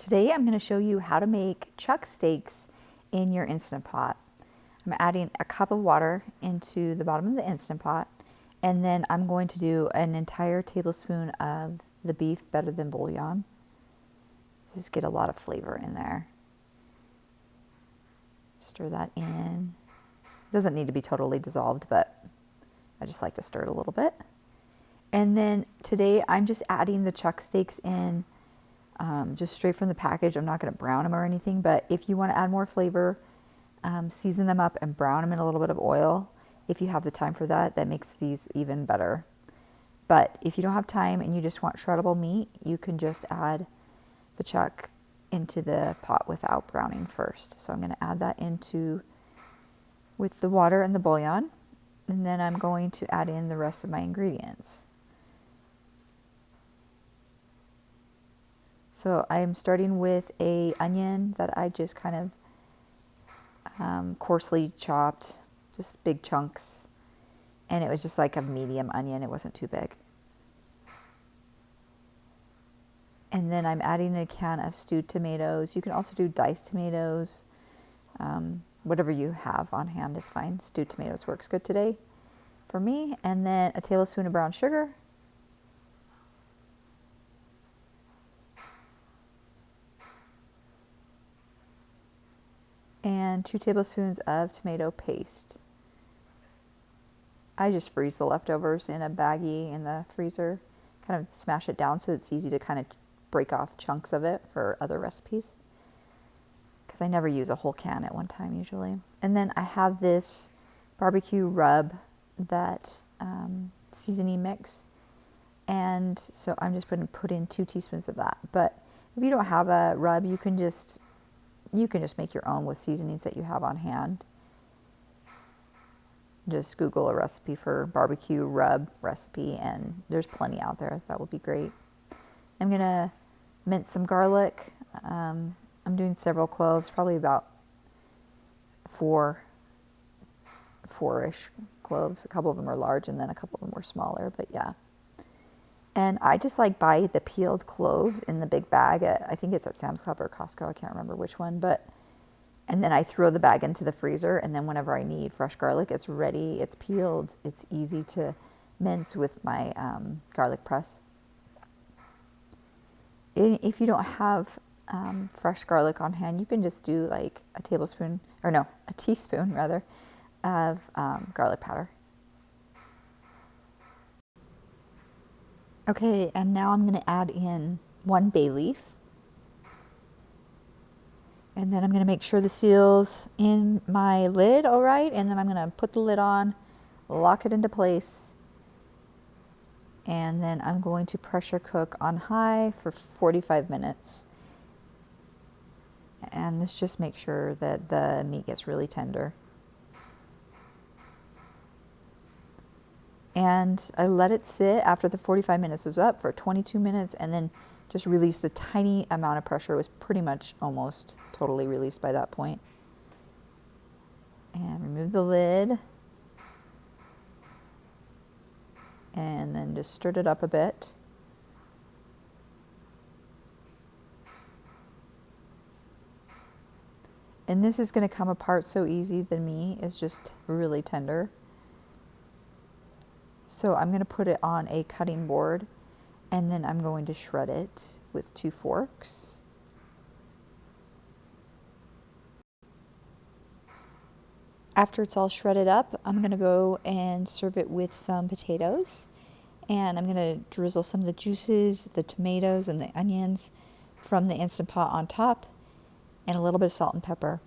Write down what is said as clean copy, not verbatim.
Today I'm going to show you how to make chuck steaks in your Instant Pot. I'm adding a cup of water into the bottom of the Instant Pot, and then I'm going to do an entire tablespoon of the beef better than bouillon. Just get a lot of flavor in there. Stir that in. It doesn't need to be totally dissolved, but I just like to stir it a little bit. And then today I'm just adding the chuck steaks in just straight from the package. I'm not going to brown them or anything, but if you want to add more flavor, season them up and brown them in a little bit of oil. If you have the time for that, that makes these even better. But if you don't have time and you just want shreddable meat, you can just add the chuck into the pot without browning first. So I'm going to add that into with the water and the bouillon, and then I'm going to add in the rest of my ingredients. So I'm starting with an onion that I just kind of coarsely chopped, just big chunks. And it was just like a medium onion. It wasn't too big. And then I'm adding a can of stewed tomatoes. You can also do diced tomatoes. Whatever you have on hand is fine. Stewed tomatoes works good today for me. And then a tablespoon of brown sugar. And 2 tablespoons of tomato paste. I just freeze the leftovers in a baggie in the freezer, kind of smash it down so it's easy to kind of break off chunks of it for other recipes, because I never use a whole can at one time usually. And then I have this barbecue rub, that seasoning mix, and so I'm just going to put in 2 teaspoons of that. But if you don't have a rub, you can just make your own with seasonings that you have on hand. Just Google a recipe for barbecue rub recipe, and there's plenty out there. That would be great. I'm gonna mince some garlic. I'm doing several cloves, probably about four-ish cloves. A couple of them are large, and then a couple of them were smaller, but yeah. And I just like buy the peeled cloves in the big bag I think it's at Sam's Club or Costco. I can't remember which one, and then I throw the bag into the freezer, and then whenever I need fresh garlic, it's ready, it's peeled, it's easy to mince with my garlic press. If you don't have fresh garlic on hand, you can just do like a teaspoon rather, of garlic powder. Okay, and now I'm going to add in 1 bay leaf. And then I'm going to make sure the seal's in my lid all right, and then I'm going to put the lid on, lock it into place, and then I'm going to pressure cook on high for 45 minutes. And this just makes sure that the meat gets really tender. And I let it sit after the 45 minutes was up for 22 minutes, and then just released a tiny amount of pressure. It was pretty much almost totally released by that point. And remove the lid. And then just stirred it up a bit. And this is going to come apart so easy. The meat is just really tender. So I'm going to put it on a cutting board, and then I'm going to shred it with 2 forks. After it's all shredded up, I'm going to go and serve it with some potatoes. And I'm going to drizzle some of the juices, the tomatoes and the onions from the Instant Pot on top, and a little bit of salt and pepper.